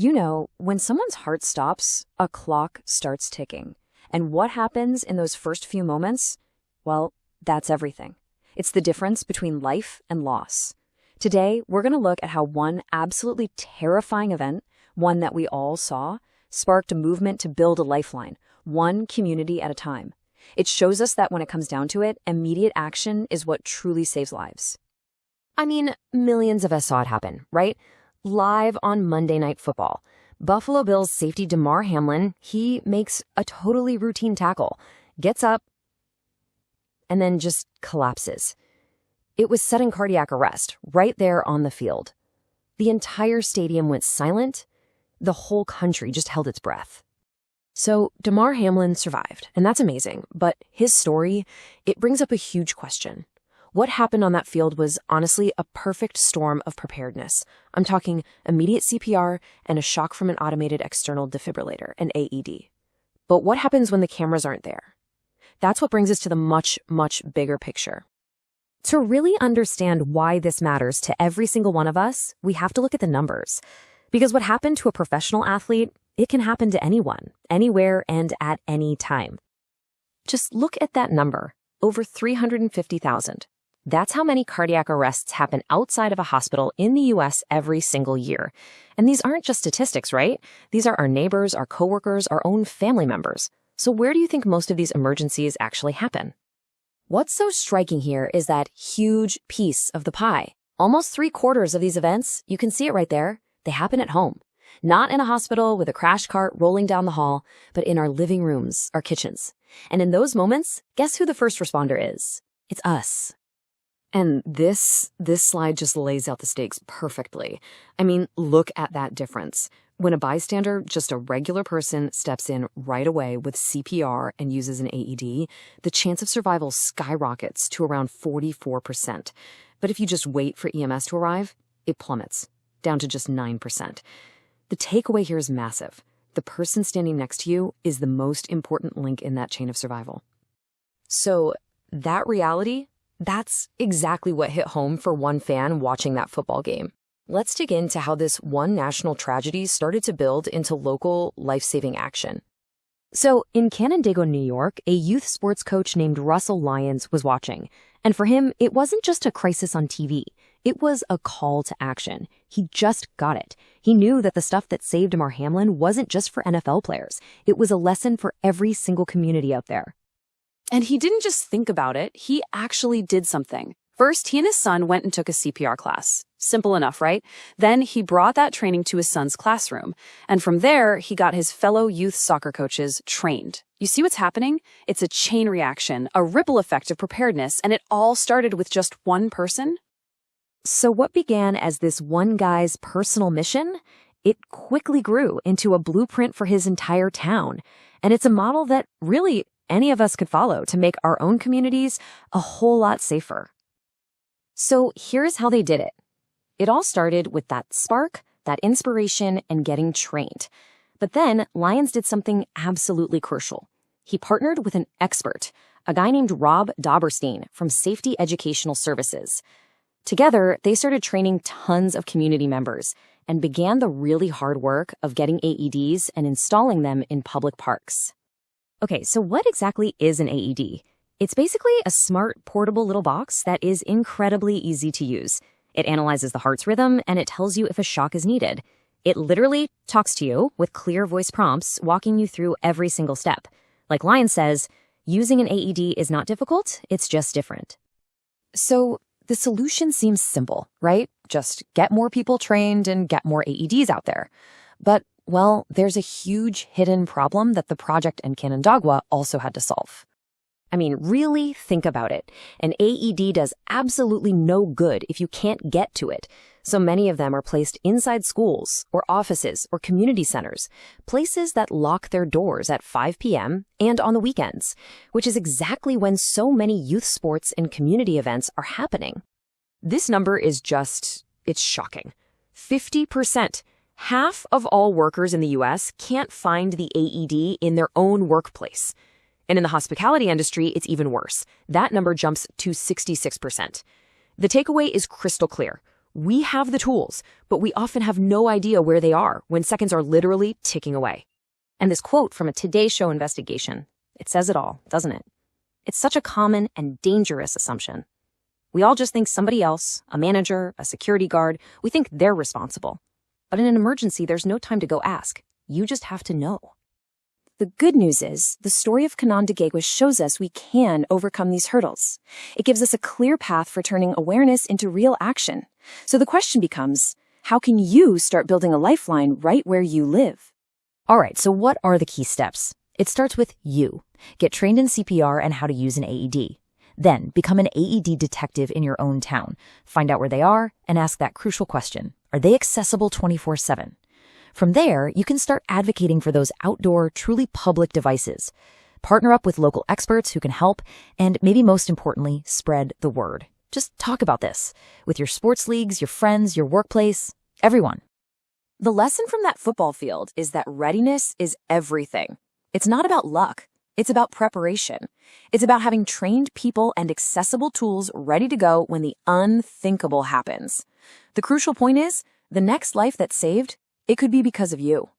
You know, when someone's heart stops, a clock starts ticking. And what happens in those first few moments? Well, that's everything. It's the difference between life and loss. Today, we're going to look at how one absolutely terrifying event, one that we all saw, sparked a movement to build a lifeline, one community at a time. It shows us that when it comes down to it, immediate action is what truly saves lives. I mean, millions of us saw it happen, right? Live on Monday Night Football. Buffalo Bills safety Damar Hamlin, he makes a totally routine tackle, gets up, and then just collapses. It was sudden cardiac arrest right there on the field. The entire stadium went silent. The whole country just held its breath. So Damar Hamlin survived, and that's amazing. But his story, it brings up a huge question. What happened on that field was honestly a perfect storm of preparedness. I'm talking immediate CPR and a shock from an automated external defibrillator, an AED. But what happens when the cameras aren't there? That's what brings us to the much, much bigger picture. To really understand why this matters to every single one of us, we have to look at the numbers. Because what happened to a professional athlete, it can happen to anyone, anywhere, and at any time. Just look at that number, over 350,000. That's how many cardiac arrests happen outside of a hospital in the U.S. every single year. And these aren't just statistics, right? These are our neighbors, our coworkers, our own family members. So where do you think most of these emergencies actually happen? What's so striking here is that huge piece of the pie. Almost 3/4 of these events, you can see it right there, they happen at home. Not in a hospital with a crash cart rolling down the hall, but in our living rooms, our kitchens. And in those moments, guess who the first responder is? It's us. And this slide just lays out the stakes perfectly. I mean, look at that difference. When a bystander, just a regular person, steps in right away with CPR and uses an AED, the chance of survival skyrockets to around 44%. But if you just wait for EMS to arrive, it plummets down to just 9%. The takeaway here is massive. The person standing next to you is the most important link in that chain of survival. So that reality, that's exactly what hit home for one fan watching that football game. Let's dig into how this one national tragedy started to build into local life-saving action. So in Canandaigua, New York, a youth sports coach named Russell Lyons was watching. And for him, it wasn't just a crisis on TV. It was a call to action. He just got it. He knew that the stuff that saved Damar Hamlin wasn't just for NFL players. It was a lesson for every single community out there. And he didn't just think about it, he actually did something. First, he and his son went and took a CPR class. Simple enough, right? Then he brought that training to his son's classroom. And from there, he got his fellow youth soccer coaches trained. You see what's happening? It's a chain reaction, a ripple effect of preparedness, and it all started with just one person. So what began as this one guy's personal mission, it quickly grew into a blueprint for his entire town. And it's a model that really any of us could follow to make our own communities a whole lot safer. So here's how they did it. It all started with that spark, that inspiration, and getting trained. But then Lyons did something absolutely crucial. He partnered with an expert, a guy named Rob Dauberstein from Safety Educational Services. Together, they started training tons of community members and began the really hard work of getting AEDs and installing them in public parks. Okay, so what exactly is an AED? It's basically a smart, portable little box that is incredibly easy to use. It analyzes the heart's rhythm, and it tells you if a shock is needed. It literally talks to you with clear voice prompts, walking you through every single step. Like Lyons says, using an AED is not difficult, it's just different. So the solution seems simple, right? Just get more people trained and get more AEDs out there. But, well, there's a huge hidden problem that the project in Canandaigua also had to solve. I mean, really think about it. An AED does absolutely no good if you can't get to it. So many of them are placed inside schools or offices or community centers, places that lock their doors at 5 p.m. and on the weekends, which is exactly when so many youth sports and community events are happening. This number is it's shocking. 50%. Half of all workers in the U.S. can't find the AED in their own workplace. And in the hospitality industry, it's even worse. That number jumps to 66%. The takeaway is crystal clear. We have the tools, but we often have no idea where they are when seconds are literally ticking away. And this quote from a Today Show investigation, it says it all, doesn't it? It's such a common and dangerous assumption. We all just think somebody else, a manager, a security guard, we think they're responsible. But in an emergency, there's no time to go ask. You just have to know. The good news is, the story of Canandaigua shows us we can overcome these hurdles. It gives us a clear path for turning awareness into real action. So the question becomes, how can you start building a lifeline right where you live? All right, so what are the key steps? It starts with you. Get trained in CPR and how to use an AED. Then become an AED detective in your own town. Find out where they are and ask that crucial question. Are they accessible 24/7? From there, you can start advocating for those outdoor, truly public devices. Partner up with local experts who can help, and maybe most importantly, spread the word. Just talk about this with your sports leagues, your friends, your workplace, everyone. The lesson from that football field is that readiness is everything. It's not about luck. It's about preparation. It's about having trained people and accessible tools ready to go when the unthinkable happens. The crucial point is, the next life that's saved, it could be because of you.